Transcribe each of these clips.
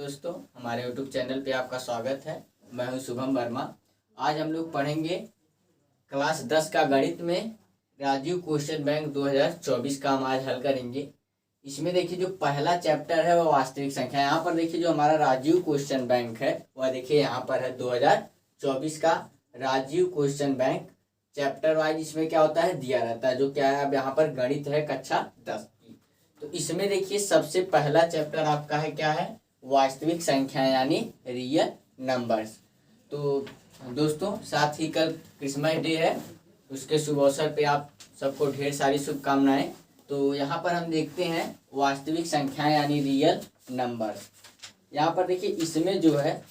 दोस्तों, हमारे YouTube channel पे आपका स्वागत है। मैं हूं शुभम वर्मा। आज हम लोग पढ़ेंगे क्लास 10 का गणित में राजीव क्वेश्चन बैंक 2024 का हम आज हल करेंगे। इसमें देखिए जो पहला चैप्टर है वह वास्तविक संख्या। यहाँ पर देखिए जो हमारा राजीव क्वेश्चन बैंक है वह देखिए यहाँ पर है 2024 का Rajeev question bank chapter wise. इसमें क्या होता है दिया रहता है, जो क्या है अब यहाँ पर गणित है कक्षा 10 की। तो इसमें देखिए सबसे पहला चैप्टर आपका है क्या है, वास्तविक संख्या यानी रियल नंबर्स। तो दोस्तों साथ ही कल क्रिसमस डे है, उसके शुभ अवसर पे आप सबको ढेर सारी शुभकामनाएं। तो यहाँ पर हम देखते हैं वास्तविक संख्या यानी रियल नंबर्स। यहाँ पर देखिए इसमें जो है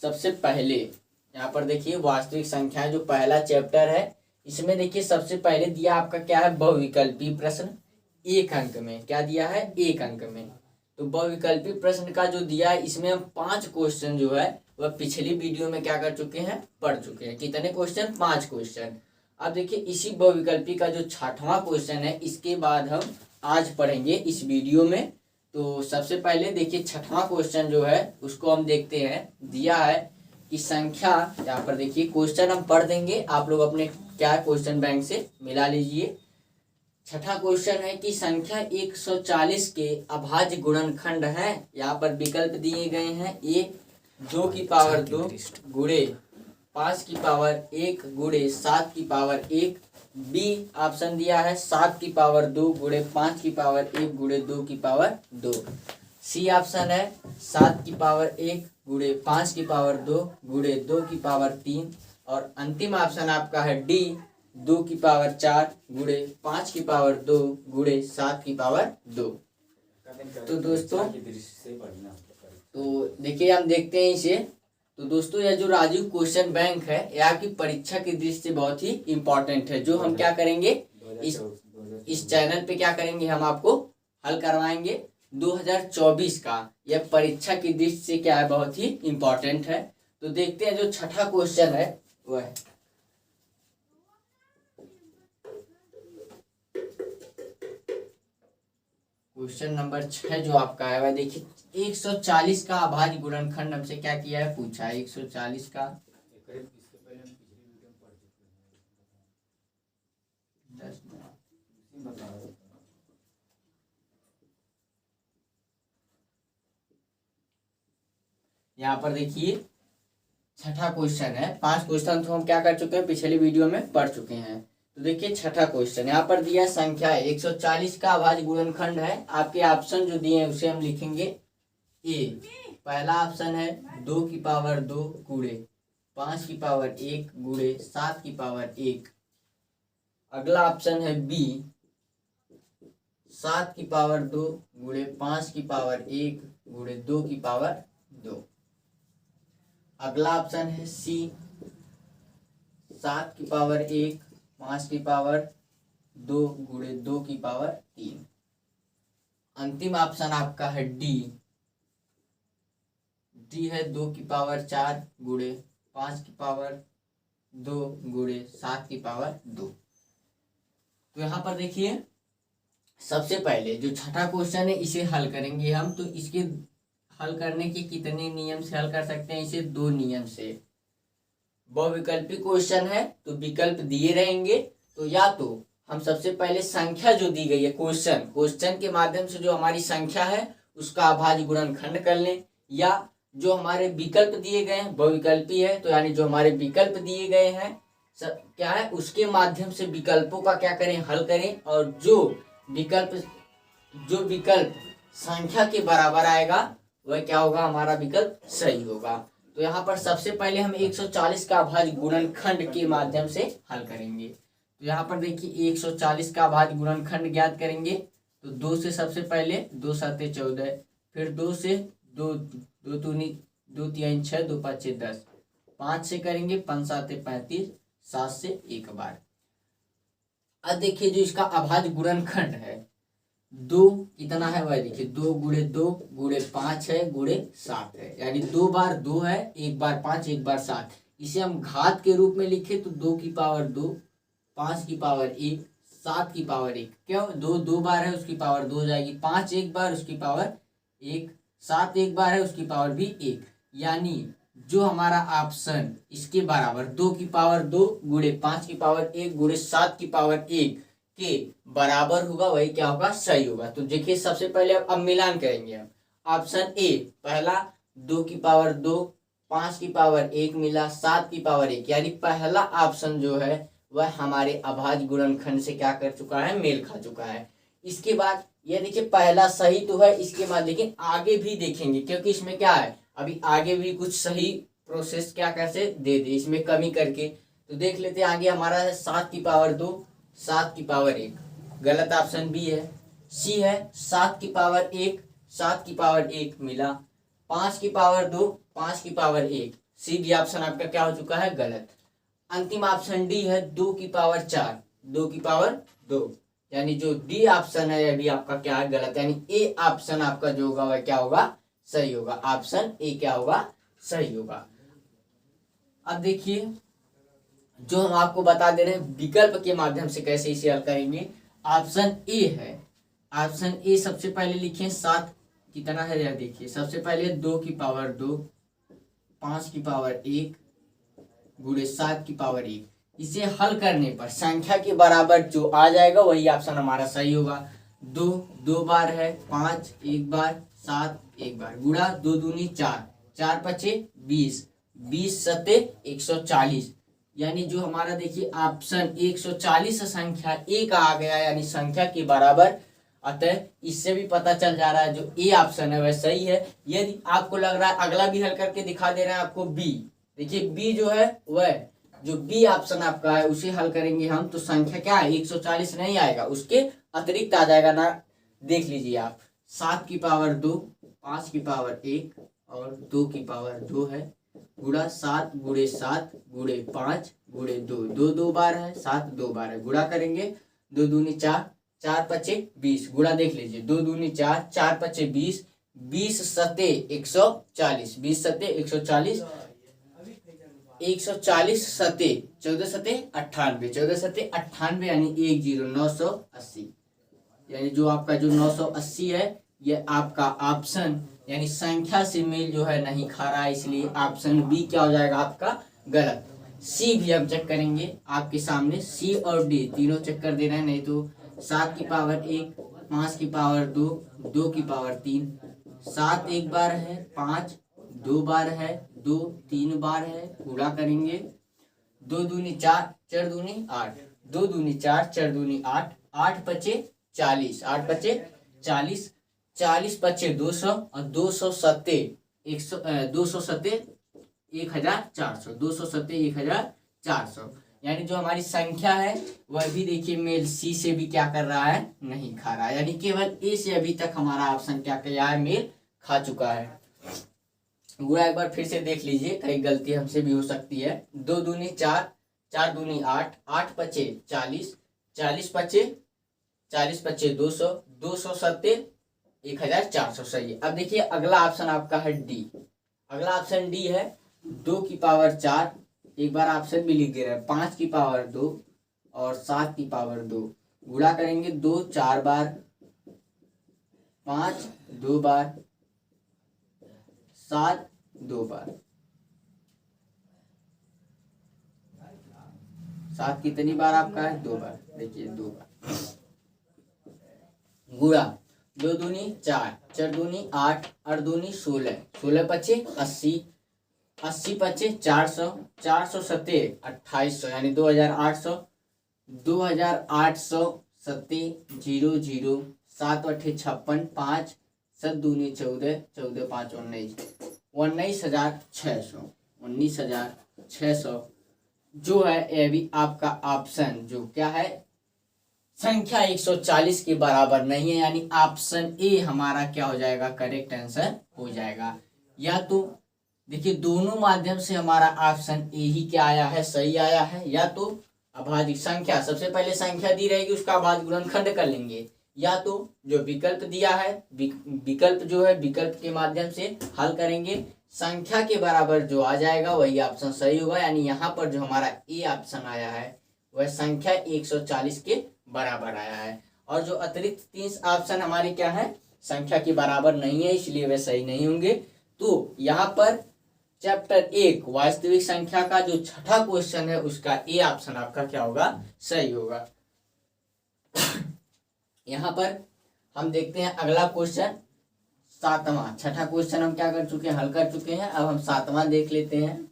सबसे पहले यहाँ पर देखिए वास्तविक संख्या जो पहला चैप्टर है, इसमें देखिए सबसे पहले दिया आपका क्या है, बहुविकल्पी प्रश्न। एक अंक में क्या दिया है, एक अंक में। तो बहुविकल्पी प्रश्न का जो दिया है इसमें हम 5 क्वेश्चन जो है वह पिछली वीडियो में क्या कर चुके हैं, पढ़ चुके हैं। कितने क्वेश्चन, 5 क्वेश्चन। अब देखिए इसी बहुविकल्पी का जो 6वां क्वेश्चन है इसके बाद हम आज पढ़ेंगे इस वीडियो में। तो सबसे पहले देखिए 6वां क्वेश्चन जो है उसको हम देखते हैं। दिया है कि संख्या, यहाँ पर देखिए क्वेश्चन हम पढ़ देंगे, आप लोग अपने क्या क्वेश्चन बैंक से मिला लीजिए। 6वां क्वेश्चन है कि संख्या 140 के अभाज्य गुणनखंड है। यहाँ पर विकल्प दिए गए हैं। ए 2 की पावर 2 गुणे 5 की पावर 1 गुणे 7 की पावर 1। बी ऑप्शन दिया है 7 की पावर 2 गुणे 5 की पावर 1 गुणे 2 की पावर 2। सी ऑप्शन है 7 की पावर 1 गुणे 5 की पावर 2 गुणे 2 की पावर 3। और अंतिम ऑप्शन आपका है डी 2 की पावर 4 गुणे 5 की पावर 2 गुणे 7 की पावर 2। तो दोस्तों तो देखिए हम देखते हैं इसे। तो दोस्तों यह जो राजीव क्वेश्चन बैंक है यह आपकी परीक्षा की दृष्टि से बहुत ही इम्पोर्टेंट है। जो हम क्या करेंगे इस चैनल पे क्या करेंगे, हम आपको हल करवाएंगे 2024 का। यह परीक्षा की दृष्टि से क्या है, बहुत ही इम्पोर्टेंट है। तो देखते हैं जो 6वां क्वेश्चन है वह है क्वेश्चन नंबर 6 जो आपका है वह देखिए 140 का अभाज्य गुणनखंड हमसे क्या किया है, पूछा है 140 का। यहाँ पर देखिए 6वां क्वेश्चन है। 5 क्वेश्चन तो हम क्या कर चुके हैं, पिछली वीडियो में पढ़ चुके हैं। तो देखिए 6वां क्वेश्चन यहाँ पर दिया संख्या 140 का अभाज्य गुणनखंड है। आपके ऑप्शन जो दिए हैं उसे हम लिखेंगे। ए पहला ऑप्शन है 2 की पावर 2 गुणे 5 की पावर 1 गुणे 7 की पावर 1। अगला ऑप्शन है बी 7 की पावर 2 गुणे 5 की पावर 1 गुणे 2 की पावर 2। अगला ऑप्शन है सी 7 की पावर 1 5 की पावर 2 गुणे 2 की पावर 3। अंतिम ऑप्शन आपका है डी है 2 की पावर 4 गुणे 5 की पावर 2 गुणे 7 की पावर 2। तो यहाँ पर देखिए सबसे पहले जो 6वां क्वेश्चन है इसे हल करेंगे हम। तो इसके हल करने के कितने नियम से हल कर सकते हैं, इसे 2 नियम से। बहुविकल्पी क्वेश्चन है तो विकल्प दिए रहेंगे। तो या तो हम सबसे पहले संख्या जो दी गई है क्वेश्चन के माध्यम से जो हमारी संख्या है उसका अभाज्य गुणनखंड कर लें, या जो हमारे विकल्प दिए गए हैं बहुविकल्पी है तो यानी जो हमारे विकल्प दिए गए हैं क्या है उसके माध्यम से विकल्पों का क्या करें, हल करें। और जो विकल्प संख्या के बराबर आएगा वह क्या होगा, हमारा विकल्प सही होगा। तो यहाँ पर सबसे पहले हम 140 का अभाज्य गुणनखंड के माध्यम से हल करेंगे। तो यहाँ पर देखिए 140 का अभाज्य गुणनखंड ज्ञात करेंगे। तो 2 से सबसे पहले 2 7 14, फिर 2 से 2 2 2 3 6 2 5 6 10, 5 से करेंगे 5 7 35, 7 से एक बार। अब देखिए जो इसका अभाज्य गुणनखंड है 2 कितना है वह देखिए 2 गुणे 2 गुणे 5 है गुणे 7 है, यानी 2 बार 2 है, 1 बार 5 1 बार 7। इसे हम घात के रूप में लिखे तो 2 की पावर 2 5 की पावर 1 7 की पावर 1। क्यों, 2 2 बार है उसकी पावर 2 हो जाएगी, 5 1 बार उसकी पावर 1 7 एक बार है, उसकी पावर भी 1, यानी जो हमारा ऑप्शन इसके बराबर 2 की पावर 2 गुणे 5 की पावर 1 गुणे 7 की पावर 1 के बराबर होगा, वही क्या होगा, सही होगा। तो देखिए सबसे पहले अब मिलान करेंगे हम। ऑप्शन ए पहला 2 की पावर 2 5 की पावर 1 मिला 7 की पावर 1, यानी पहला ऑप्शन जो है वह हमारे अभाज्य गुणनखंड से क्या कर चुका है, मेल खा चुका है। इसके बाद ये देखिए पहला सही तो है, इसके बाद लेकिन आगे भी देखेंगे क्योंकि इसमें क्या है, अभी आगे भी कुछ सही प्रोसेस क्या कैसे दे दे इसमें कमी करके। तो देख लेते हैं आगे हमारा है 7 की पावर 2 7 की पावर 1, गलत ऑप्शन बी है। सी है 7 की पावर 1 7 की पावर 1 मिला 5 की पावर 2 5 की पावर 1, सी भी ऑप्शन आपका क्या हो चुका है, गलत। अंतिम ऑप्शन डी है 2 की पावर 4 2 की पावर 2, यानी जो डी ऑप्शन है अभी आपका क्या है, गलत। यानी ए ऑप्शन आपका जो होगा वह क्या होगा, सही होगा। ऑप्शन ए क्या होगा, सही होगा। अब देखिए जो हम आपको बता दे रहे हैं विकल्प के माध्यम से कैसे इसे हल करेंगे। ऑप्शन ए है, ऑप्शन ए सबसे पहले लिखें 7 कितना है यार, देखिए सबसे पहले 2 की पावर 2 5 की पावर 1 गुणे 7 की पावर 1, इसे हल करने पर संख्या के बराबर जो आ जाएगा वही ऑप्शन हमारा सही होगा। 2 2 बार है, 5 एक बार, 7 एक बार, गुणा 2 दूनी 4 4 पचे 20 20 सत्ते 140, यानी जो हमारा देखिए ऑप्शन 140 संख्या एक आ गया, यानी संख्या के बराबर। अतः इससे भी पता चल जा रहा है जो ए ऑप्शन है वह सही है। यदि आपको लग रहा है अगला भी हल करके दिखा दे रहे हैं आपको बी, देखिए बी जो है वह जो बी ऑप्शन आपका है उसे हल करेंगे हम, तो संख्या क्या है 140 नहीं आएगा, उसके अतिरिक्त आ जाएगा ना। देख लीजिए आप 7 की पावर 2 5 की पावर 1 और 2 की पावर 2 है, गुणा 7 गुणे 7 गुणे 5 गुणे 2 2 2 बार है, 7 2 बार है, गुणा करेंगे 2 दूनी 4 4 पचे 20, गुणा देख लीजिए 2 दूनी 4 4 पचे 20 20 सत्ते 140 20 सत्ते 140 140 सत्ते 14 सत्ते 98 14 सत्ते 98, यानी 980, यानी जो आपका जो 980 है ये आपका ऑप्शन यानी संख्या से मेल जो है नहीं खा रहा है, इसलिए ऑप्शन बी क्या हो जाएगा आपका, गलत। सी भी हम चेक करेंगे आपके सामने, सी और डी तीनों चेक कर दे रहे हैं, नहीं तो 7 की पावर 1 5 की पावर 2 2 की पावर 3 7 एक बार है, 5 2 बार है, 2 3 बार है, गुणा करेंगे 2 दूनी 4 4 दूनी 8 2 दूनी 4 4 दूनी 8 8 पचे 40 8 पचे 40 40 पचे 200 और 200 सत्ते 200 सत्ते 1400 200 सत्ते 1400, यानी जो हमारी संख्या है वह भी देखिए मेल सी से भी क्या कर रहा है, नहीं खा रहा है, यानी केवल ए से अभी तक हमारा ऑप्शन क्या किया है, मेल खा चुका है। पूरा एक बार फिर से देख लीजिए, कहीं गलती हमसे भी हो सकती है। 2 दूनी 4 4 दूनी 8 8 पचे 40 40 पचे 200 200 सत्ते 1400, सही है। अब देखिए अगला ऑप्शन आपका है डी, अगला ऑप्शन डी है 2 की पावर 4 एक बार ऑप्शन भी लिख दे रहा है, 5 की पावर 2 और 7 की पावर 2, गुणा करेंगे 2 4 बार 5 2 बार 7 2 बार, 7 कितनी बार आपका है, 2 बार, देखिए 2 बार, गुणा 2 दूनी 4 4 दूनी 8 8 दूनी 16 16 पचे 80 80 पचे 400 400 सत्ते 2800, यानी 2800 सत्ते 00 7 अठे 56 5 7 दूनी 14 14 5 19,600 19,600 जो है ये भी आपका ऑप्शन जो क्या है, संख्या 140 के बराबर नहीं है, यानी ऑप्शन ए हमारा क्या हो जाएगा, करेक्ट आंसर हो जाएगा। या तो देखिए दोनों माध्यम से हमारा ऑप्शन ए ही क्या आया है, सही आया है, या तो अभाज्य संख्या सबसे पहले संख्या दी रहेगी उसका अभाज्य गुणनखंड कर लेंगे, या तो जो विकल्प दिया है विकल्प जो है विकल्प के माध्यम से हल करेंगे, संख्या के बराबर जो आ जाएगा वही ऑप्शन सही होगा। यानी यहाँ पर जो हमारा ए ऑप्शन आया है वह संख्या 140 के बराबर आया है, और जो अतिरिक्त 3 ऑप्शन हमारे क्या है, संख्या के बराबर नहीं है, इसलिए वे सही नहीं होंगे। तो यहाँ पर चैप्टर 1 वास्तविक संख्या का जो छठा क्वेश्चन है उसका ए ऑप्शन आपका क्या होगा, सही होगा। यहाँ पर हम देखते हैं अगला क्वेश्चन, सातवां। छठा क्वेश्चन हम क्या कर चुके हैं, हल कर चुके हैं। अब हम सातवां देख लेते हैं।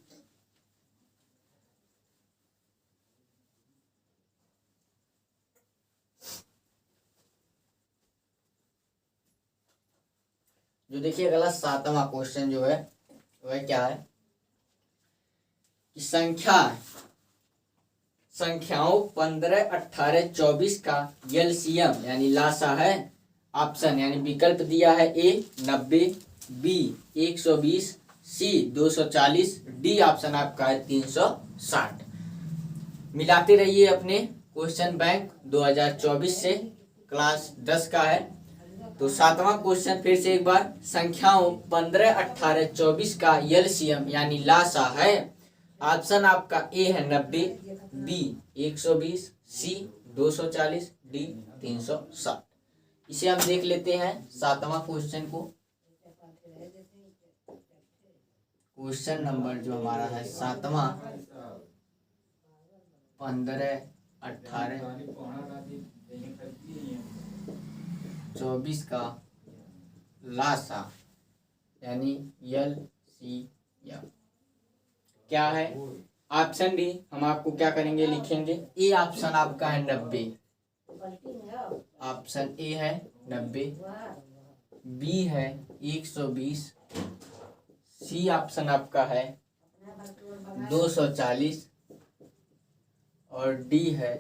जो देखिए अगला सातवां क्वेश्चन जो है वह क्या है कि संख्याओं 15, 18, 24 का एलसीएम यानी लासा है। ऑप्शन यानी विकल्प दिया है ए 90, बी 120, सी 240, डी ऑप्शन आपका है 360। मिलाते रहिए अपने क्वेश्चन बैंक 2024 से, क्लास 10 का है। तो सातवां क्वेश्चन फिर से एक बार, संख्याओं 15, 18, 24 का एलसीएम यानी लासा है। ऑप्शन आपका ए है 90, बी 120, सी 240, डी 360। इसे हम देख लेते हैं सातवां क्वेश्चन को। क्वेश्चन नंबर जो हमारा है सातवां, 15, 18, 24 का लासा यानी एलसीएम क्या है। ऑप्शन डी हम आपको क्या करेंगे, लिखेंगे। ए ऑप्शन आपका है 90, ऑप्शन ए है 90, बी है 120, सी ऑप्शन आपका है 240 और डी है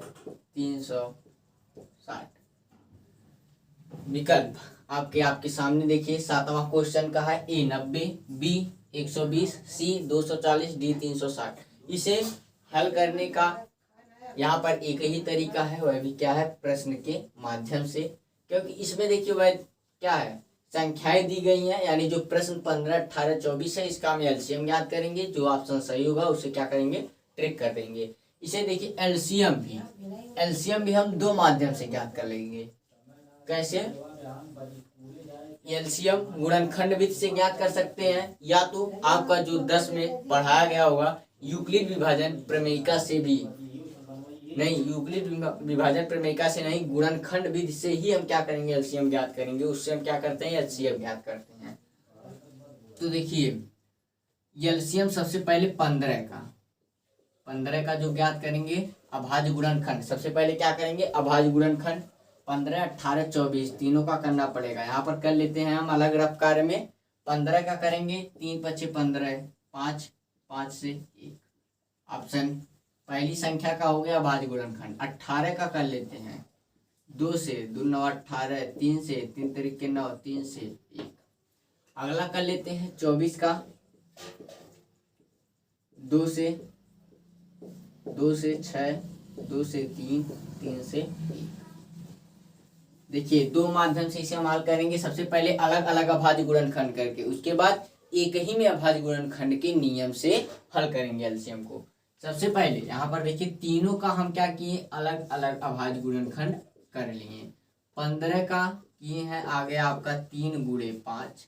360। विकल्प आपके सामने देखिए। सातवां क्वेश्चन का है ए 90, बी 120, सी 240, डी 360। इसे हल करने का यहाँ पर एक ही तरीका है, वह भी क्या है, प्रश्न के माध्यम से। क्योंकि इसमें देखिए वह क्या है, संख्याएं दी गई हैं, यानी जो प्रश्न 15, 18, 24 है इसका हम एलसीएम ज्ञात करेंगे। जो ऑप्शन सही होगा उसे क्या करेंगे, ट्रिक कर देंगे। इसे देखिए एलसीएम भी हम दो माध्यम से ज्ञात कर लेंगे। कैसे, एलसीएम गुणनखंड विधि से ज्ञात कर सकते हैं, या तो आपका जो 10 में पढ़ाया गया होगा यूक्लिड विभाजन प्रमेयिका से भी नहीं, यूक्लिड विभाजन प्रमेयिका से नहीं, गुणनखंड विधि से ही हम क्या करेंगे, एलसीएम ज्ञात करेंगे। उससे हम क्या करते हैं, एलसीएम ज्ञात करते हैं। तो देखिए एलसीएम सबसे पहले 15 का जो ज्ञात करेंगे अभाज्य गुणनखंड। सबसे पहले क्या करेंगे, अभाज्य गुणनखंड 15, 18, 24 तीनों का करना पड़ेगा। यहाँ पर कर लेते हैं हम अलग रफ कार्य में। 15 का करेंगे, 3 × 5 = 15, 5 5 से 1। ऑप्शन पहली संख्या का हो गया अभाज्य गुणनखंड। 18 का कर लेते हैं, 2 से 2 9 18, 3 से 3 × 9, 3 से 1। अगला कर लेते हैं 24 का, 2 से 6, 2 से 3, 3 से 1। देखिए दो माध्यम से इसे हम हल करेंगे। सबसे पहले अलग अलग अभाज्य गुणनखंड करके, उसके बाद एक ही में अभाज्य गुणनखंड के नियम से हल करेंगे एलसीएम को। सबसे पहले यहाँ पर देखिए तीनों का हम क्या किए, अलग अलग अभाज्य गुणनखंड कर लिए। 15 का किए हैं आगे आपका 3 × 5,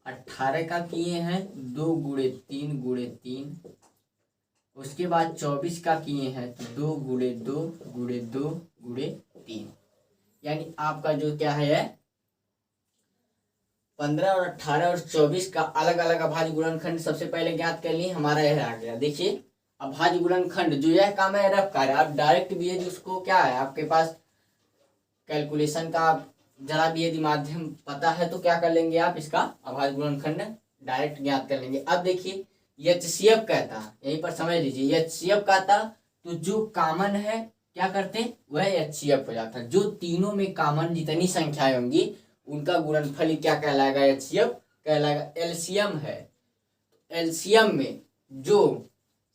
18 का किए हैं 2 × 3 × 3, उसके बाद 24 का किए हैं 2 × 2 × 2 × 3। यानी आपका जो क्या है 15 और 18 और 24 का अलग अलग अभाज्य गुणनखंड सबसे पहले ज्ञात कर लिए। हमारा यह आ गया। देखिए अभाज्य गुणनखंड जो यह काम है रफ कार्य, आप डायरेक्ट भी यदि उसको क्या है आपके पास कैलकुलेशन का जरा भी यदि माध्यम पता है तो क्या कर लेंगे आप, इसका अभाज्य गुणनखंड डायरेक्ट ज्ञात कर लेंगे। अब देखिए एचसीएफ कहता, यहीं पर समझ लीजिए, एचसीएफ कहता तो जो कॉमन है क्या करते हैं वह एचसीएफ हो जाता है। जो तीनों में कॉमन जितनी संख्याएं होंगी उनका गुणनफल क्या कहलाएगा, एचसीएफ कहलाएगा। एलसीएम है, एलसीएम में जो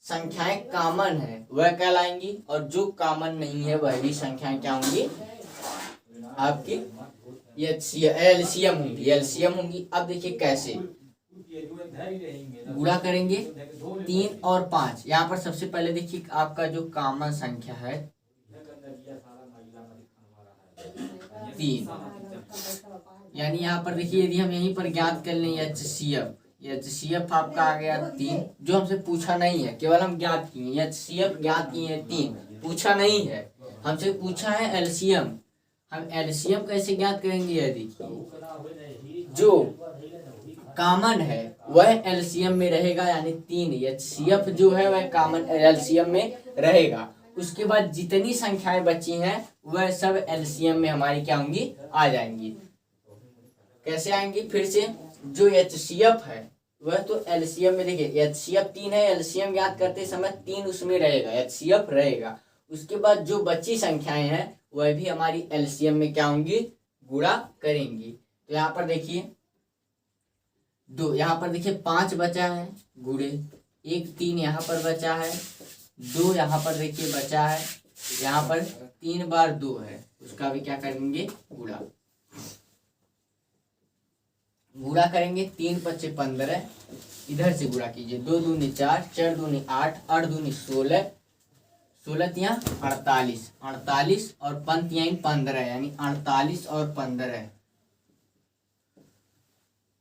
संख्याएं कॉमन है वह कहलाएंगी और जो कॉमन नहीं है वह भी संख्याएं क्या होंगी आपकी एलसीएम होंगी, एलसीएम होंगी। अब देखिए कैसे गुणा करेंगे 3 और 5। यहाँ पर सबसे पहले देखिए आपका जो कॉमन संख्या है 3, यानी यहाँ पर देखिए यदि हम यहीं पर ज्ञात कर लें HCF आपका आ गया 3, जो हमसे पूछा नहीं है, केवल हम ज्ञात किए। HCF ज्ञात किए हैं 3, पूछा नहीं है, हमसे पूछा है LCM। हम LCM कैसे ज्ञात करेंगे? यह देखिए जो कॉमन है वह LCM में रहेगा, यानी 3 HCF जो है वह कॉमन LCM में रहेगा। उसके बाद जितनी संख्याएं बची हैं वह सब LCM में हमारी क्या होंगी? आ जाएंगी। कैसे आएंगी? फिर से जो HCF है वह तो LCM में, देखिए HCF 3 है, LCM ज्ञात करते समय 3 उसमें रहेगा, HCF रहेगा। उसके बाद जो बची संख्याएं हैं वह भी हमारी LCM में क्या होंगी? गुणा करेंगी। तो यहाँ पर देखिए 2, यहाँ पर देखिए 5 बचा है गुणे 1, 3 यहाँ पर बचा है, 2 यहाँ पर देखिए बचा है, यहाँ पर 3 बार 2 है, उसका भी क्या करेंगे? गुणा करेंगे। 3 5 15, इधर से गुणा कीजिए, 2 दूनी 4, 4 दूनी 8, 8 दूनी 16, 16 तिया 48, 48 और 5 15, यानी 48 और 15,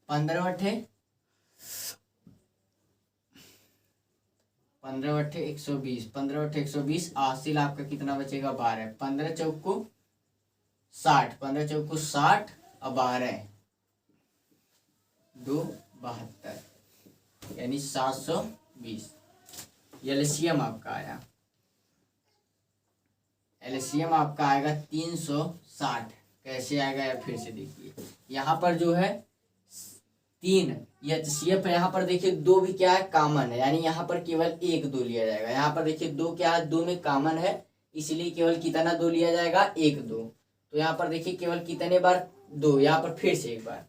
15 बटे 120, 15 बटे 120, हासिल आपका कितना बचेगा? 12। 15 चौको 60, 15 चौको 60 और 12 2 72, यानी 720। LCM आपका आया, LCM आपका आएगा 360। कैसे आएगा या फिर से देखिए, यहाँ पर जो है 3 HCF है, यहाँ पर देखिए 2 भी क्या है? कॉमन है, यानी यहाँ पर केवल 1 2 लिया जाएगा। यहाँ पर देखिए 2 क्या है? 2 में कॉमन है, इसलिए केवल कितना 2 लिया जाएगा? 1 2। तो यहाँ पर देखिए केवल कितने बार? 2। यहाँ पर फिर से एक बार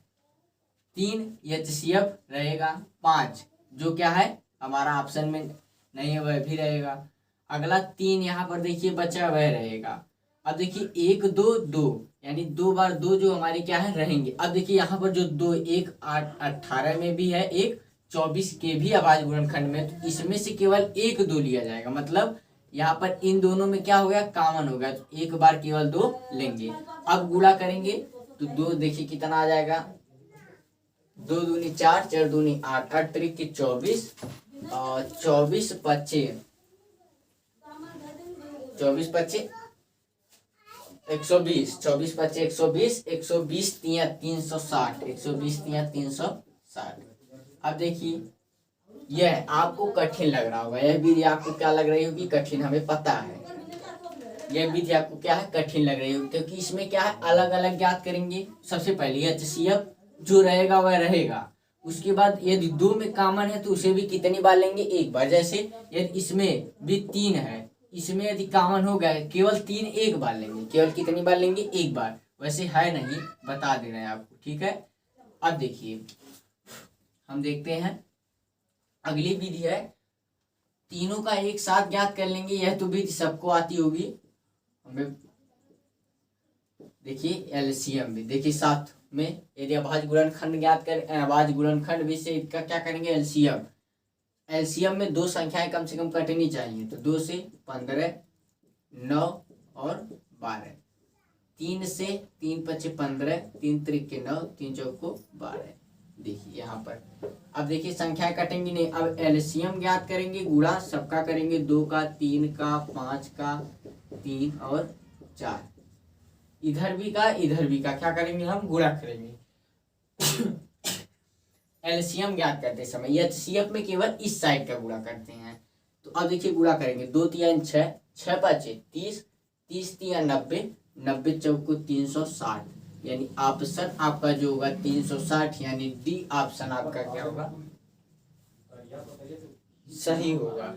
3 HCF रहेगा, 5 जो क्या है हमारा ऑप्शन में नहीं है वह भी रहेगा। अगला 3 यहाँ पर देखिए बचा वह रहेगा। अब देखिए 1 2 2, यानी 2 बार 2 जो हमारे क्या है? रहेंगे। अब देखिए यहाँ पर जो 2, 1 8 18 में भी है, 1 24 के भी अभाज्य गुणनखंड में, तो इसमें से केवल 1 2 लिया जाएगा। मतलब यहाँ पर इन दोनों में क्या हो गया? कॉमन हो गया, तो एक बार केवल 2 लेंगे। अब गुणा करेंगे तो 2 देखिए कितना आ जाएगा? 2 दूनी 4, 4 दूनी 8, 8 3 की 24 और 24 25, 24 25 120, 24 25 120, 120 तिया 360, 120 तिया 360। अब देखिए यह आपको कठिन लग रहा होगा, यह विधि आपको क्या लग रही होगी? कठिन, हमें पता है यह विधि आपको क्या है? कठिन लग रही होगी, क्योंकि इसमें क्या है? अलग अलग ज्ञात करेंगे। सबसे पहले HCF जो रहेगा वह रहेगा, उसके बाद यदि 2 में कॉमन है तो उसे भी कितनी बार लेंगे? 1 बार। जैसे यदि इसमें भी 3 है, इसमें यदि कॉमन हो गया केवल 3 1 बार लेंगे। केवल कितनी बार लेंगे? 1 बार। वैसे है नहीं, बता दे रहे हैं आपको, ठीक है। अब देखिए हम देखते हैं अगली विधि है, तीनों का एक साथ ज्ञात कर लेंगे। यह तो विधि सबको आती होगी, हमें देखिए LCM भी देखिए साथ में, यदि अभाज्य गुणनखंड ज्ञात कर, अभाज्य गुणनखंड भी से इसका क्या करेंगे? LCM में 2 संख्याएं कम से कम कटनी चाहिए, तो 2 से 15, 9 और 12, 3 से 3 5 15, 3 3 के 9, 3 चौको 12। देखिए यहाँ पर अब देखिए संख्याएं कटेंगी नहीं। अब LCM ज्ञात करेंगे, गुणा सबका करेंगे, 2 का 3 का 5 का 3 और 4, इधर भी का क्या करेंगे? हम गुणा करेंगे। LCM ज्ञात करते समय HCF में केवल इस साइड का गुणा करते हैं। तो अब देखिए गुणा करेंगे, 2 3 6, 6 5 30, 30 3 90, 90 चौको 360, यानी ऑप्शन आपका जो होगा 360, यानी डी ऑप्शन आपका क्या होगा? सही होगा।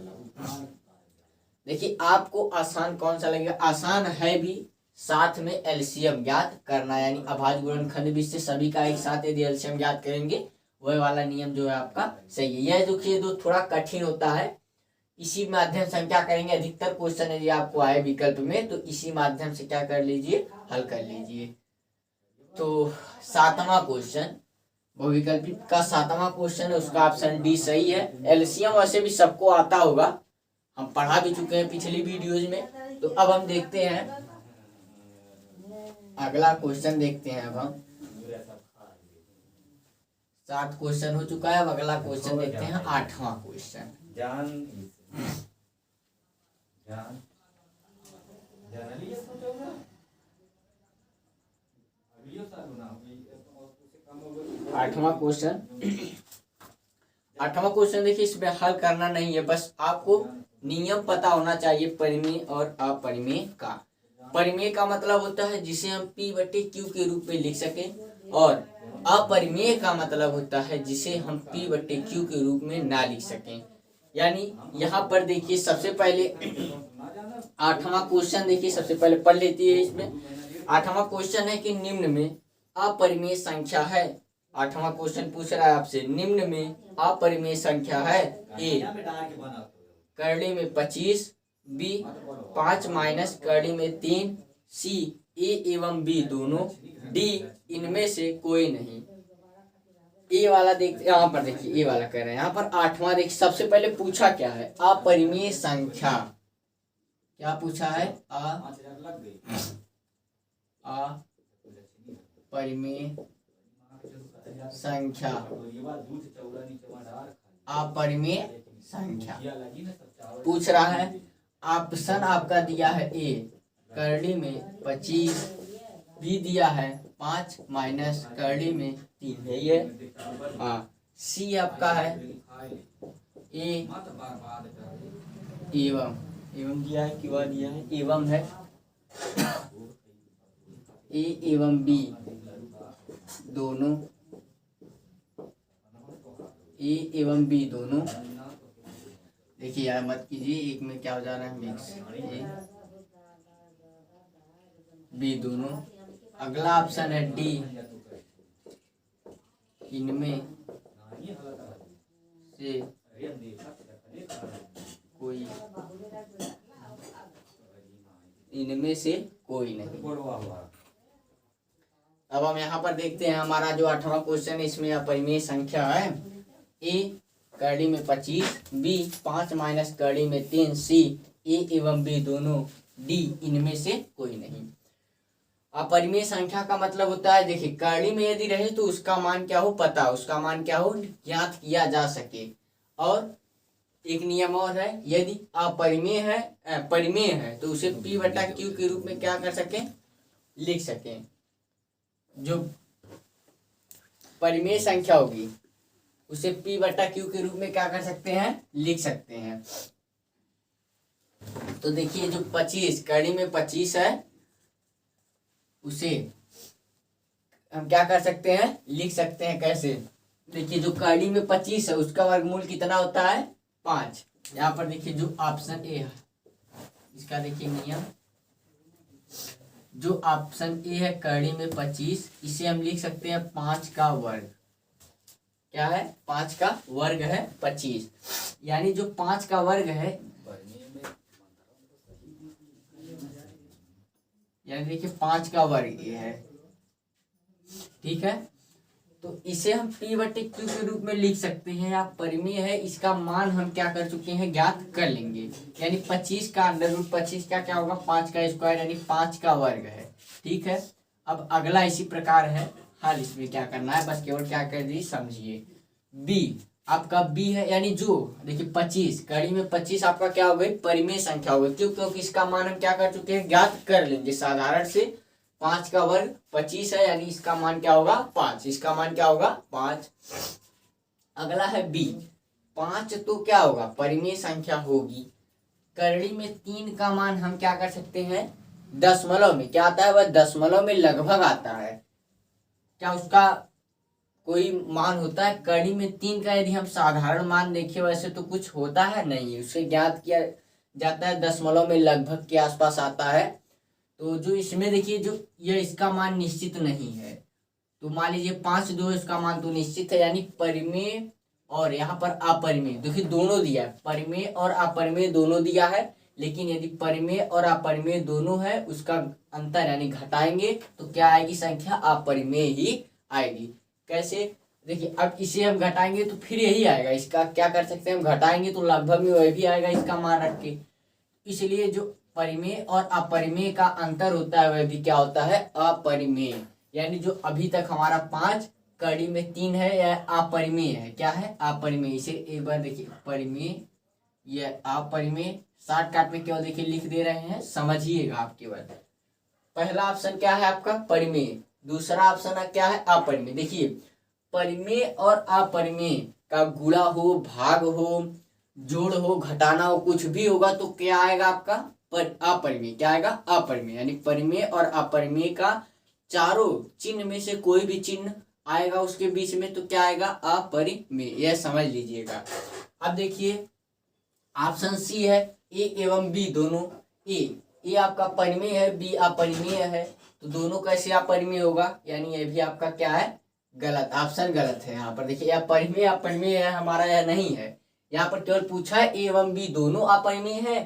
देखिए आपको आसान कौन सा लगेगा? आसान है भी, साथ में LCM ज्ञात करना, यानी अभाज्य गुणनखंड भी से सभी का एक साथ यदि LCM ज्ञात करेंगे वह वाला नियम जो है आपका सही है। यह देखिए जो थोड़ा कठिन होता है, इसी माध्यम से हम क्या करेंगे? अधिकतर क्वेश्चन यदि आपको आए विकल्प में तो इसी माध्यम से क्या कर लीजिए? हल कर लीजिए। तो 7वां क्वेश्चन, बहुविकल्पी का 7वां क्वेश्चन है, उसका ऑप्शन डी सही है। LCM वैसे भी सबको आता होगा, हम पढ़ा भी चुके हैं पिछली वीडियोज में। तो अब हम देखते हैं अगला क्वेश्चन, देखते हैं अब हम 7 क्वेश्चन हो चुका है। अब अगला क्वेश्चन देखते हैं, 8वां क्वेश्चन। आठवां क्वेश्चन देखिए, इसमें हल करना नहीं है, बस आपको नियम पता होना चाहिए परिमेय और अपरिमेय का। परिमेय का मतलब होता है जिसे हम P/Q के रूप में लिख सकें, और अपरिमेय का मतलब होता है जिसे हम P/Q के रूप में ना लिख सकें। यानी यहाँ पर देखिए, सबसे पहले 8वां क्वेश्चन देखिए, सबसे पहले पढ़ लेती है। इसमें 8वां क्वेश्चन है कि निम्न में अपरिमेय संख्या है। 8वां क्वेश्चन पूछ रहा है आपसे, निम्न में अपरिमेय संख्या है। ए करली में 25, बी 5 माइनस करली में 3, सी ए एवं बी दोनों, डी इनमें से कोई नहीं। ए वाला देखते, यहाँ पर देखिए ए वाला कह रहे हैं। यहाँ पर 8वां देखिए, सबसे पहले पूछा क्या है, अपरिमेय संख्या। क्या पूछा है, अपरिमेय संख्या। अपरिमेय संख्या पूछ रहा है। ऑप्शन आपका दिया है ए करली में 25, बी दिया है 5 माइनस करली में 3 है ये। सी आपका है ए एवं दिया है, क्यों दिया है, एवं है। ए एवं बी दोनों, ए एवं बी दोनों। देखिए यार मत कीजिए, एक में क्या हो जा रहा है मिक्स, ए बी दोनों। अगला ऑप्शन है डी, इनमें से कोई, इनमें से कोई नहीं। अब हम यहाँ पर देखते हैं, हमारा जो 8वां क्वेश्चन है, इसमें अपरिमेय संख्या है। ए करली में 25, बी 5 माइनस करली में 3, सी ए एवं बी दोनों, डी इनमें से कोई नहीं। अपरिमेय संख्या का मतलब होता है, देखिए करली में यदि रहे तो उसका मान क्या हो, पता, उसका मान क्या हो, ज्ञात किया जा सके। और एक नियम और है, यदि अपरिमेय है, परिमेय है, तो उसे P/Q के रूप में क्या कर सके, लिख सके। जो परिमेय संख्या होगी उसे P/Q के रूप में क्या कर सकते हैं, लिख सकते हैं। तो देखिए जो 25 कड़ी में 25 है, उसे हम क्या कर सकते हैं, लिख सकते हैं। कैसे, देखिए जो कड़ी में 25 है उसका वर्गमूल कितना होता है, 5। यहाँ पर देखिए जो ऑप्शन ए है, इसका देखिए नियम, जो ऑप्शन ए है कड़ी में 25, इसे हम लिख सकते हैं 5 का वर्ग। क्या है, 5 का वर्ग है 25। यानी जो 5 का वर्ग है, यानी देखिए 5 का वर्ग ये है, ठीक है। तो इसे हम P/Q के रूप में लिख सकते हैं, या परिमेय है, इसका मान हम क्या कर चुके हैं, ज्ञात कर लेंगे। यानी 25 का √25 का क्या होगा, 5 का स्क्वायर, यानी 5 का वर्ग है, ठीक है। अब अगला इसी प्रकार है हल, इसमें क्या करना है, बस केवल क्या कर दी समझिए। बी आपका बी है, यानी जो देखिए 25 कड़ी में 25 आपका क्या हो गई, परिमेय संख्या हो गई। क्यों, क्योंकि इसका मान हम क्या कर चुके हैं, ज्ञात कर लेंगे साधारण से। 5 का वर्ग 25 है, यानी इसका मान क्या होगा, 5। इसका मान क्या होगा, 5। अगला है बी 5, तो क्या होगा, परिमेय संख्या होगी। करड़ी में 3 का मान हम क्या कर सकते हैं, दशमलव में क्या आता है, वह दशमलव में लगभग आता है। क्या उसका कोई मान होता है, कड़ी में 3 का यदि हम साधारण मान देखें, वैसे तो कुछ होता है नहीं, उसे ज्ञात किया जाता है दशमलव में लगभग के आसपास आता है। तो जो इसमें देखिए, जो ये इसका मान निश्चित नहीं है, तो मान लीजिए 5 जो है उसका मान तो निश्चित है, यानी परिमेय और यहाँ पर अपरिमेय, देखिए दोनों दिया है, परिमेय और अपरिमेय दोनों दिया है। लेकिन यदि परिमेय और अपरिमेय दोनों है, उसका अंतर यानी घटाएंगे तो क्या आएगी, संख्या अपरिमेय ही आएगी। कैसे, देखिए अब इसे हम घटाएंगे तो फिर यही आएगा। इसका क्या कर सकते हैं, हम घटाएंगे तो लगभग में वही भी आएगा इसका मान रख के। इसलिए जो परिमेय और अपरिमेय का अंतर होता है वह भी क्या होता है, अपरिमेय। यानी जो अभी तक हमारा 5 कड़ी में 3 है या अपरिमेय है, क्या है अपरिमेय। इसे एक बार देखिए, परिमेय या अपरिमेय, शॉर्टकट में केवल देखिए लिख दे रहे हैं, समझिएगा आप केवल। पहला ऑप्शन क्या है आपका परिमेय, दूसरा ऑप्शन है क्या है अपरिमेय। देखिए परिमेय और अपरिमेय का गुणा हो, भाग हो, जोड़ हो, घटाना हो, कुछ भी होगा तो क्या आएगा आपका अपरिमेय। क्या आएगा अपरिमेय। यानी परिमेय और अपरिमेय का चारों चिन्ह में से कोई भी चिन्ह आएगा उसके बीच में तो क्या आएगा अपरिमेय, यह समझ लीजिएगा। अब देखिए ऑप्शन सी है ए एवं बी दोनों। ए आपका परिमेय है, बी अपरिमेय है, तो दोनों कैसे अपरिमेय होगा, यानी ये भी आपका क्या है गलत, ऑप्शन गलत है। यहाँ पर देखिए यह परिमेय अपरिमेय है, हमारा यह नहीं है। यहाँ पर केवल पूछा है ए एवं बी दोनों अपरिमेय है,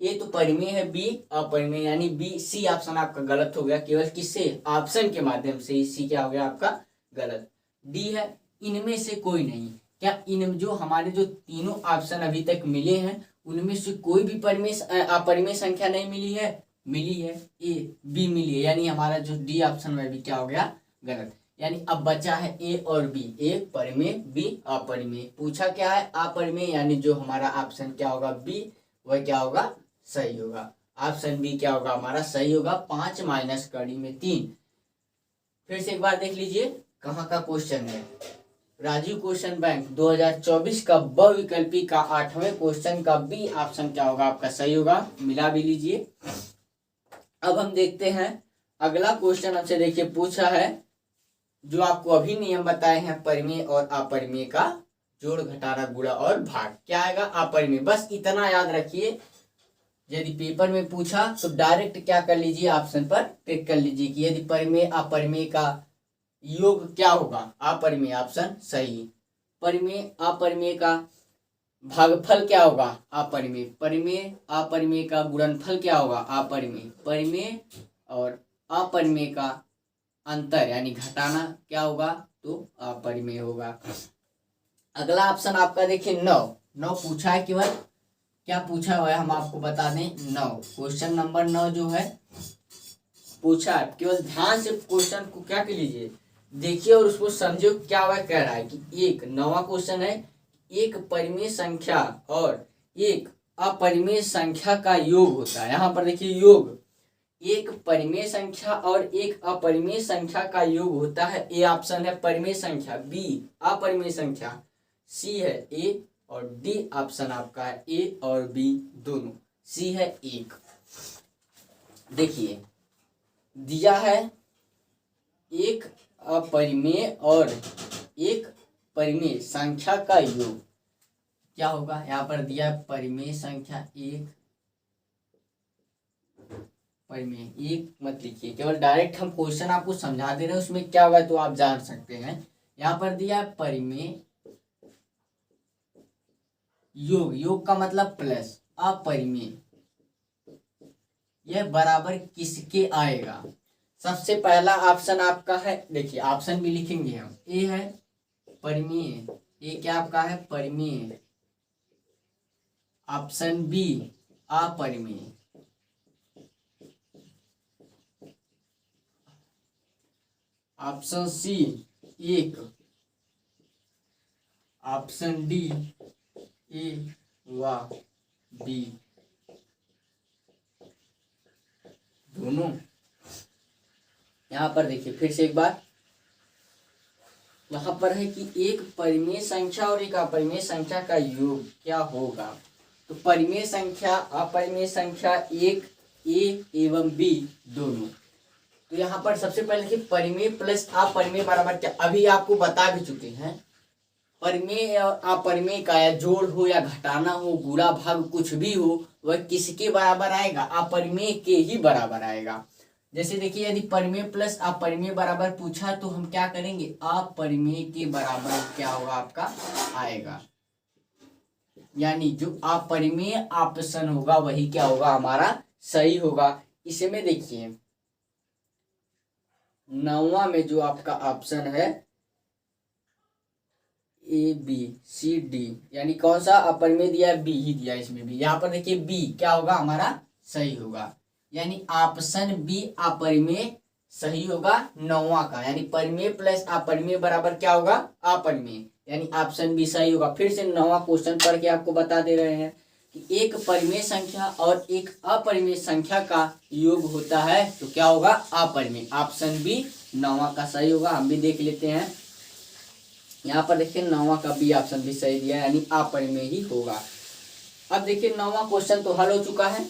ए तो परिमेय है, बी अपरिमेय, यानी बी सी ऑप्शन आपका गलत हो गया। केवल किससे, ऑप्शन के माध्यम से सी क्या हो गया आपका गलत। डी है इनमें से कोई नहीं। क्या इन जो हमारे जो तीनों ऑप्शन अभी तक मिले हैं उनमें से कोई भी परिमेय अपरिमेय संख्या नहीं मिली है, मिली है, ए बी मिली है, यानी हमारा जो डी ऑप्शन में भी क्या हो गया गलत। यानी अब बचा है ए और बी, ए परिमेय बी अपरिमेय। पूछा क्या है अपरिमेय, यानी जो हमारा ऑप्शन क्या होगा बी वह क्या होगा सही होगा। ऑप्शन बी क्या होगा हमारा सही होगा। 5 माइनस कड़ी में 3। फिर से एक बार देख लीजिए कहाँ का क्वेश्चन है। राजीव क्वेश्चन बैंक 2024 का बहुविकल्पी का 8वें क्वेश्चन का बी ऑप्शन क्या होगा आपका सही होगा, मिला भी लीजिए। अब हम देखते हैं अगला क्वेश्चन हमसे। देखिए पूछा है जो आपको अभी नियम बताए हैं परिमेय और अपरिमेय का जोड़, घटाना, गुणा और भाग, क्या आएगा अपरिमेय। बस इतना याद रखिए, यदि पेपर में पूछा तो डायरेक्ट क्या कर लीजिए ऑप्शन पर टिक कर लीजिए कि यदि परिमेय अपरिमेय का योग क्या होगा अपरिमेय, ऑप्शन सही। परिमेय अपरिमेय का भागफल क्या होगा अपरिमेय, परिमेय अपरिमेय का गुणनफल क्या होगा अपरिमेय, परिमेय और अपरिमेय का अंतर यानी घटाना क्या होगा तो अपरिमेय होगा। अगला ऑप्शन आपका देखिए 9 पूछा है, केवल क्या पूछा हुआ है हम आपको बता दें। 9 क्वेश्चन नंबर 9 जो है पूछा है, केवल ध्यान से क्वेश्चन को क्या कर लीजिए देखिए और उसको समझो क्या वह कह रहा है कि एक 9वां क्वेश्चन है, एक परिमेय संख्या और एक अपरिमेय संख्या का योग होता है। यहाँ पर देखिए योग, एक परिमेय संख्या और एक अपरिमेय संख्या का योग होता है। ए ऑप्शन है परिमेय संख्या, बी अपरिमेय संख्या, सी है ए और डी ऑप्शन आपका है ए और बी दोनों। सी है 1। देखिए दिया है एक अपरिमेय और एक परिमेय संख्या का योग क्या होगा। यहाँ पर दिया परिमेय संख्या 1, परिमेय 1 मत लिखिए, केवल डायरेक्ट हम क्वेश्चन आपको समझा दे रहे हैं, उसमें क्या होगा तो आप जान सकते हैं। यहाँ पर दिया परिमेय योग, योग का मतलब प्लस, अपरिमेय यह बराबर किसके आएगा। सबसे पहला ऑप्शन आपका है, देखिए ऑप्शन भी लिखेंगे हम, ए है परिमेय, ए क्या आपका है परिमेय, ऑप्शन बी अपरिमेय, option C 1, option D A व बी दोनों। यहाँ पर देखिए फिर से एक बार, यहाँ पर है कि एक परिमेय संख्या और एक अपरिमेय संख्या का योग क्या होगा। तो परिमेय संख्या अपरिमेय संख्या एक ए एवं बी दोनों। तो यहाँ पर सबसे पहले देखिए परिमेय प्लस अपरिमेय बराबर क्या, अभी आपको बता भी चुके हैं। परिमेय और अपरिमेय का या जोड़ हो या घटाना हो, गुणा भाग कुछ भी हो, वह किसके बराबर आएगा अपरिमेय के ही बराबर आएगा। जैसे देखिए यदि परिमेय प्लस अपरिमेय बराबर पूछा तो हम क्या करेंगे अपरिमेय के बराबर क्या होगा आपका आएगा, यानी जो अपरिमेय ऑप्शन होगा वही क्या होगा हमारा सही होगा। इसमें देखिए 9वां में जो आपका ऑप्शन है ए बी सी डी, यानी कौन सा अपरिमेय दिया है बी ही दिया है इसमें भी। यहाँ पर देखिए बी क्या होगा हमारा सही होगा, यानी ऑप्शन बी अपरिमेय सही होगा नौवां का, यानी परिमेय प्लस अपरिमेय बराबर क्या होगा अपरिमेय, यानी ऑप्शन बी सही होगा। फिर से नौवां क्वेश्चन पढ़ के आपको बता दे रहे हैं कि एक परिमेय संख्या और एक अपरिमेय संख्या का योग होता है तो क्या होगा अपरिमेय। ऑप्शन बी नौवां का सही होगा। हम भी देख लेते हैं, यहाँ पर देखिए नौवां का बी ऑप्शन भी सही दिया है, यानी अपरिमेय ही होगा। अब देखिए नौवां क्वेश्चन तो हल हो चुका है,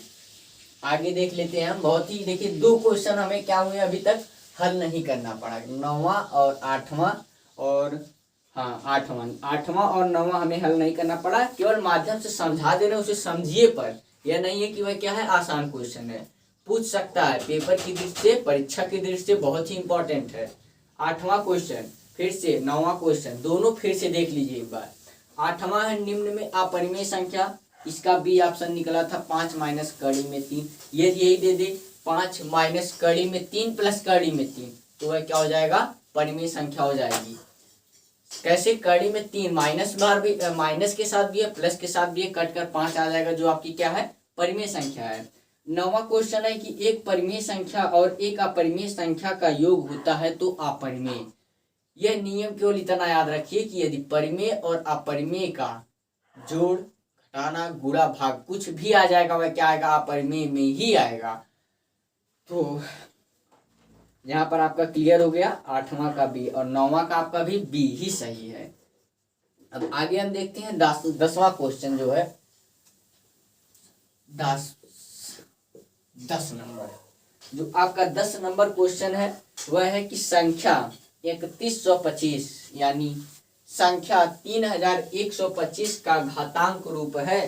आगे देख लेते हैं हम। बहुत ही देखिए 2 क्वेश्चन हमें क्या हुए अभी तक हल नहीं करना पड़ा, नौवां और आठवां, और हाँ आठवां और नौवां हमें हल नहीं करना पड़ा, केवल माध्यम से समझा दे रहे हैं, उसे समझिए पर यह नहीं है कि वह क्या है आसान क्वेश्चन है, पूछ सकता है पेपर की दृष्टि से, परीक्षा की दृष्टि से बहुत ही इंपॉर्टेंट है। आठवां क्वेश्चन फिर से, नौवां क्वेश्चन दोनों फिर से देख लीजिए एक बार। आठवां है निम्न में अपरिमेय संख्या, इसका बी ऑप्शन निकला था 5 माइनस कड़ी में 3, यही दे दे 5 माइनस कड़ी में 3 प्लस कड़ी में 3, तो वह क्या हो जाएगा परिमेय संख्या हो जाएगी। कैसे कड़ी में 3 माइनस बार भी, माइनस के साथ भी है प्लस के साथ भी है, कट कर 5 आ जाएगा जो आपकी क्या है परिमेय संख्या है। नौवां क्वेश्चन है कि एक परिमेय संख्या और एक अपरिमेय संख्या का योग होता है तो अपरिमेय। यह नियम केवल इतना याद रखिए कि यदि परिमेय और अपरिमेय का जोड़ घटाना गुणा भाग कुछ भी आ जाएगा वह क्या आएगा अपरिमेय में ही आएगा। तो यहाँ पर आपका क्लियर हो गया, आठवां का बी और नौवां का आपका भी बी ही सही है। अब आगे हम देखते हैं 10वां क्वेश्चन जो है 10 नंबर, जो आपका 10 नंबर क्वेश्चन है वह है कि संख्या 3125 यानी संख्या 3125 का घातांक रूप है।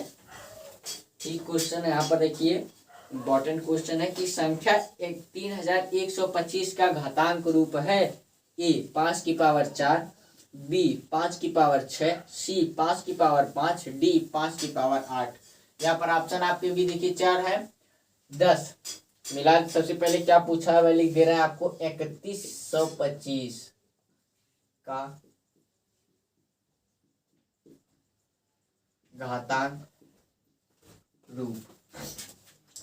ठीक क्वेश्चन है, यहाँ पर देखिए इंपॉर्टेंट क्वेश्चन है कि संख्या 3125 का घातांक रूप है। ए 5 की पावर 4, बी 5 की पावर 6, सी 5 की पावर 5, डी 5 की पावर 8। यहाँ पर ऑप्शन आपके भी देखिए 4 है 10 मिला। सबसे पहले क्या पूछा है वह लिख दे रहा है आपको 3125 का घातांक रूप,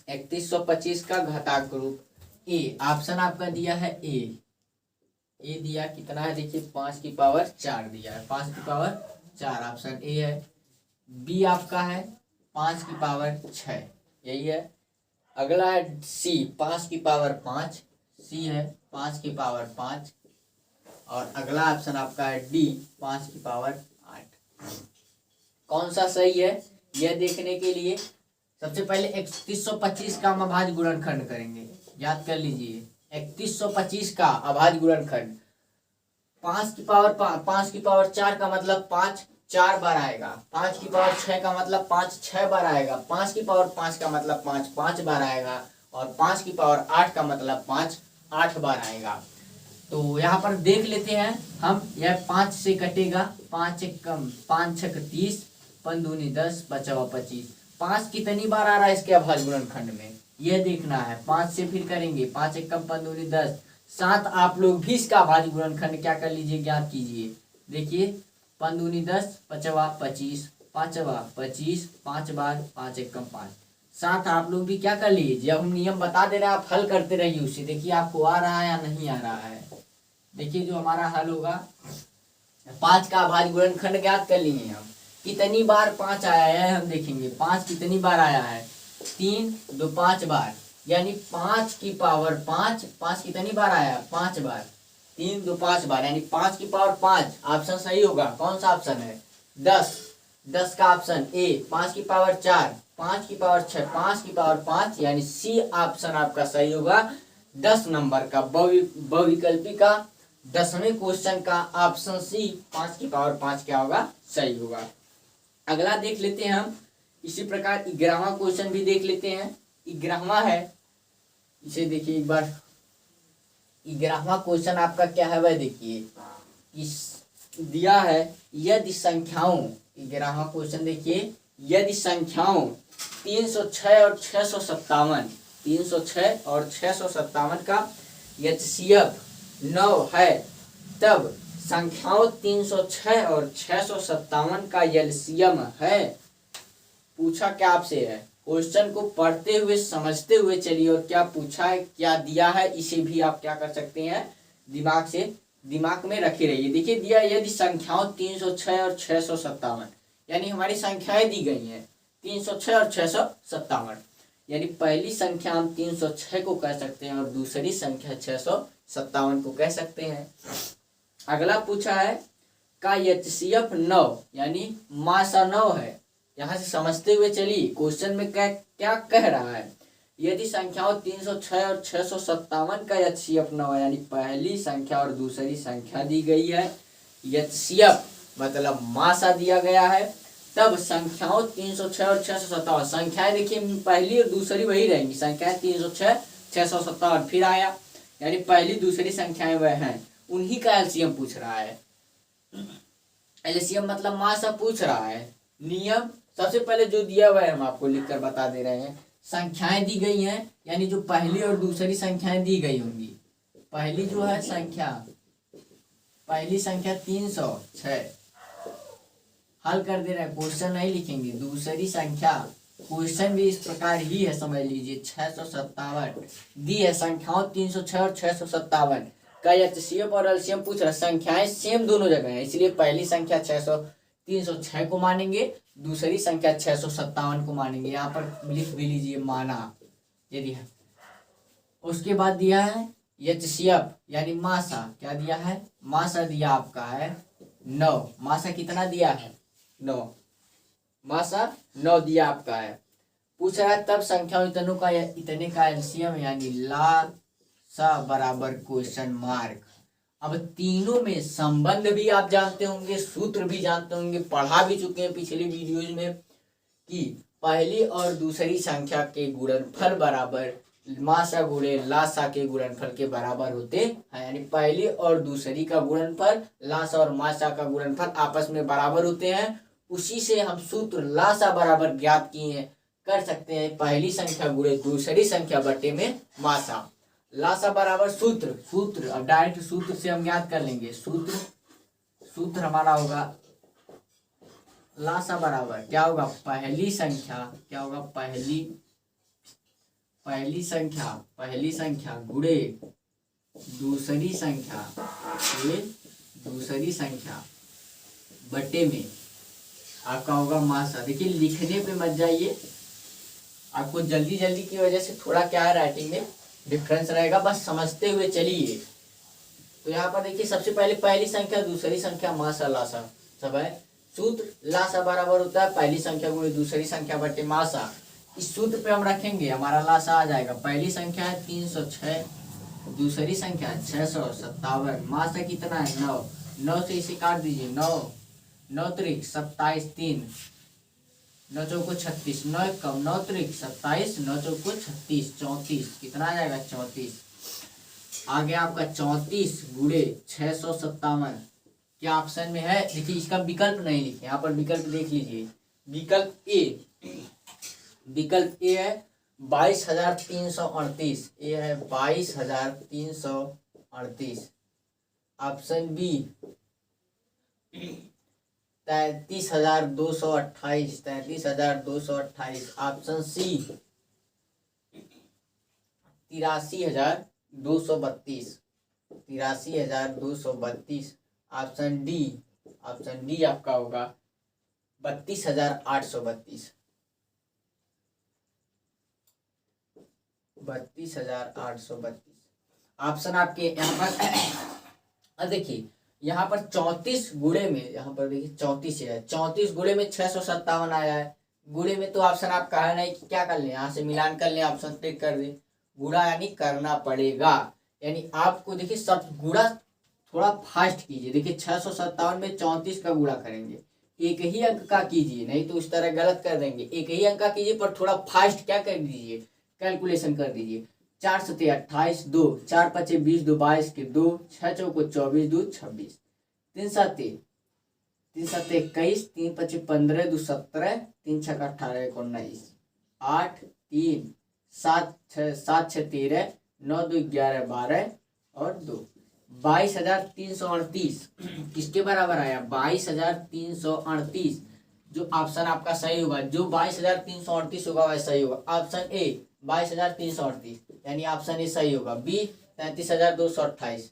3125 का घातांक रूप। ए ऑप्शन आपका दिया है ए दिया कितना है देखिए 5 की पावर 4 दिया है, 5 की पावर 4 ऑप्शन ए है। बी आपका है 5 की पावर 6, यही है। अगला है सी 5 की पावर 5, सी है 5 की पावर 5, और अगला ऑप्शन आपका है डी 5 की पावर 8। कौन सा सही है यह देखने के लिए सबसे पहले 3125 का हम अभाज्य गुणनखंड करेंगे। याद कर लीजिए 3125 का अभाज्य गुणनखंड, 5 की पावर 4 का मतलब 5 4 बार आएगा, 5 की पावर 6 का मतलब 5 6 बार आएगा, 5 की पावर 5 का मतलब 5 5 बार आएगा, और 5 की पावर 8 का मतलब 5 8 बार आएगा। तो यहाँ पर देख लेते हैं हम, यह 5 से कटेगा, 5 एक कम 5 छक 30, 5 दूनी 10, 5 25। 5 कितनी बार आ रहा है इसके अभाज्य गुणनखंड में यह देखना है। 5 से फिर करेंगे 5 एक कम 5 दूनी 10, 7 आप लोग भी इसका अभाज्य गुणनखंड क्या कर लीजिए ज्ञात कीजिए। देखिए 5 दूनी 10, 5 25, 5 25, 5 बार 5 एक कम 5, 7 आप लोग भी क्या कर लीजिए। जब हम नियम बता दे रहे हैं आप हल करते रहिए उसे, देखिए आपको आ रहा है या नहीं आ रहा है। देखिए जो हमारा हल होगा 5 का अभाज्य गुणनखंड ज्ञात कर लिए हम, कितनी बार 5 आया है हम देखेंगे। 5 कितनी बार आया है 3 2 5 बार, यानी 5 की पावर 5, 5 कितनी बार आया 5 बार, 3 2 5 बार, यानी 5 की पावर 5 ऑप्शन सही होगा। कौन सा ऑप्शन है 10 का ऑप्शन ए। 5 की पावर 4, 5 की पावर 6, 5 की पावर 5, यानी सी ऑप्शन आपका सही होगा। 10 नंबर का बहुविकल्पी का 10वें क्वेश्चन का ऑप्शन सी 5 की पावर 5 क्या होगा सही होगा। अगला देख लेते हैं हम, इसी प्रकार 11वां क्वेश्चन भी देख लेते हैं। 11वां है, इसे देखिए एक बार। 11वां क्वेश्चन आपका क्या है वह देखिए, इस दिया है यदि संख्याओं, 11वां क्वेश्चन देखिए, यदि संख्याओं 306 और 657, 306 और 657 का एचसीएफ 9 है, तब संख्याओं 306 और 657 का एलसीएम है। पूछा क्या आपसे है क्वेश्चन को पढ़ते हुए समझते हुए चलिए, और क्या पूछा है क्या दिया है इसे भी आप क्या कर सकते हैं, दिमाग में रखे रहिए। देखिए दिया यदि संख्याओं 306 और 657, यानी हमारी संख्याएं दी गई हैं 306 और 657, यानी पहली संख्या हम 306 को कह सकते हैं और दूसरी संख्या 657 को कह सकते हैं। अगला पूछा है का एचसीएफ 9 यानी मासा 9 है। यहाँ से समझते हुए चलिए क्वेश्चन में क्या क्या कह रहा है। यदि संख्याओं 306 और 657 का एचसीएफ 9 है, यानी पहली संख्या और दूसरी संख्या दी गई है, एचसीएफ मतलब मासा दिया गया है, तब संख्याओं 306 और 657 संख्याएं देखिए पहली और दूसरी वही रहेंगी, संख्याएं 306 657 फिर आया, यानी पहली दूसरी संख्याएं वह हैं, उन्हीं का एलसीएम पूछ रहा है। एलसीएम मतलब मासा पूछ रहा है। नियम सबसे पहले जो दिया हुआ है हम आपको लिखकर बता दे रहे हैं। संख्याएं दी गई हैं, यानी जो पहली और दूसरी संख्याएं दी गई होंगी, पहली जो है संख्या, पहली संख्या 306 हल कर दे रहे हैं, क्वेश्चन नहीं लिखेंगे। दूसरी संख्या क्वेश्चन भी इस प्रकार ही है, समझ लीजिए 657 दी है। संख्याओं 306 और 657 का एचसीएफ और एलसीएम पूछ रहा है। संख्याएं सेम दोनों जगह है, इसलिए पहली संख्या 306 को मानेंगे, दूसरी संख्या 657 को मानेंगे। यहाँ पर लिख भी लीजिए माना यदि है। उसके बाद दिया है एचसीएफ यानी मासा, क्या दिया है, मासा दिया आपका है 9। मासा कितना दिया है 9, मासा 9 दिया आपका है। पूछ रहा है तब संख्याओं इतने का एलसीएम यानी सा बराबर क्वेश्चन मार्क। अब तीनों में संबंध भी आप जानते होंगे, सूत्र भी जानते होंगे, पढ़ा भी चुके हैं पिछले वीडियोज में कि पहली और दूसरी संख्या के गुणनफल बराबर मासा गुणे लासा के गुणनफल के बराबर होते हैं। यानी पहली और दूसरी का गुणनफल लासा और मासा का गुणनफल आपस में बराबर होते हैं। उसी से हम सूत्र लासा बराबर ज्ञात किए कर सकते हैं, पहली संख्या गुणे दूसरी संख्या बटे में मासा। लासा बराबर सूत्र अब डायरेक्ट सूत्र से हम ज्ञात कर लेंगे। सूत्र हमारा होगा लासा बराबर क्या होगा, पहली संख्या क्या होगा, पहली संख्या गुणे दूसरी संख्या बटे में आपका होगा मासा। देखिए लिखने पे मत जाइए, आपको जल्दी की वजह से थोड़ा क्या है राइटिंग में डिफरेंस रहेगा, बस समझते हुए चलिए। तो यहाँ पर देखिए सबसे पहले पहली संख्या दूसरी संख्या मासा लासा सब है। सूत्र लासा बराबर होता है पहली संख्या गुणे दूसरी संख्या बटे मासा। इस सूत्र पे हम रखेंगे, हमारा लासा आ जाएगा। पहली संख्या है 306, दूसरी संख्या 657, मासा कितना है 9। 9 से इसे काट दीजिए, 9 त्रिक 27, 3 9 चौको 36, 9 कम 9 त्रिक 27, 9 चौको 36, 34 कितना आ जाएगा 34। आगे आपका 34 गुणे 657 क्या ऑप्शन में है, देखिए इसका विकल्प नहीं लिखे, यहाँ पर विकल्प देख लीजिए। विकल्प ए है 22,338, ए है 22,338। Option B 33,228, 33,228। Option C 83,232, 83,232। Option D आपका होगा 32,832, 32,832 ऑप्शन आपके यहाँ पर। देखिए यहाँ पर 34 गुणे में, यहाँ पर देखिए 34 है, 34 गुणे में 657 आया है। गुणे में तो ऑप्शन आपका है नहीं कि क्या कर ले, यहाँ से मिलान कर ले, ऑप्शन टिक कर दे। गुणा यानी करना पड़ेगा, यानी आपको देखिए सब गुणा थोड़ा फास्ट कीजिए। देखिए 657 में 34 का गुणा करेंगे, एक ही अंक का कीजिए, नहीं तो इस तरह गलत कर देंगे। एक ही अंक का कीजिए पर थोड़ा फास्ट क्या कर दीजिए, कैलकुलेशन कर दीजिए। 4 सते 28, 2 4 पचे 20, 2 22 के 2, 6 चौको 24, 2 26, 3 सते 21, 3 पचे 15, 2 17, 3 छः 18, 19, 8 3 7 6 13, 9 2 11 12 और 2 22,338 किसके बराबर आया, 22,338। जो ऑप्शन आपका सही होगा, जो 22,338 होगा वह सही होगा। ऑप्शन ए 22,338 यानी ऑप्शन ए सही होगा। बी 33,228,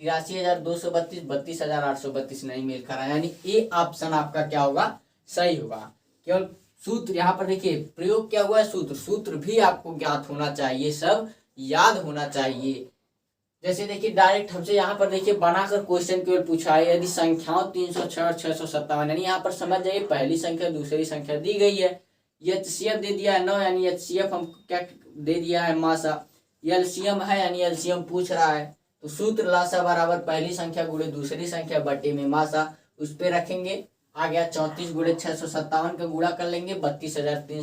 83,232, 32,832 नहीं मेल खा रहा है, यानी ए ऑप्शन आपका क्या होगा, सही होगा। केवल सूत्र यहाँ पर देखिए, प्रयोग क्या हुआ है, सूत्र भी आपको ज्ञात होना चाहिए, सब याद होना चाहिए। जैसे देखिए डायरेक्ट हमसे यहाँ पर देखिए बनाकर क्वेश्चन केवल पूछा है, यदि संख्याओं 306 और 657, यानी यहाँ पर समझ जाइए पहली संख्या दूसरी संख्या दी गई है, एचसीएफ दे दिया है 9, यानी एचसीएफ हम क्या दे दिया है, मासा। एलसीएम है यानी एलसीएम पूछ रहा है, तो सूत्र लासा बराबर पहली संख्या गुणे दूसरी संख्या बटे में मासा, उस पे रखेंगे। आ गया 34 गुणे 657 का गुणा कर लेंगे 32,300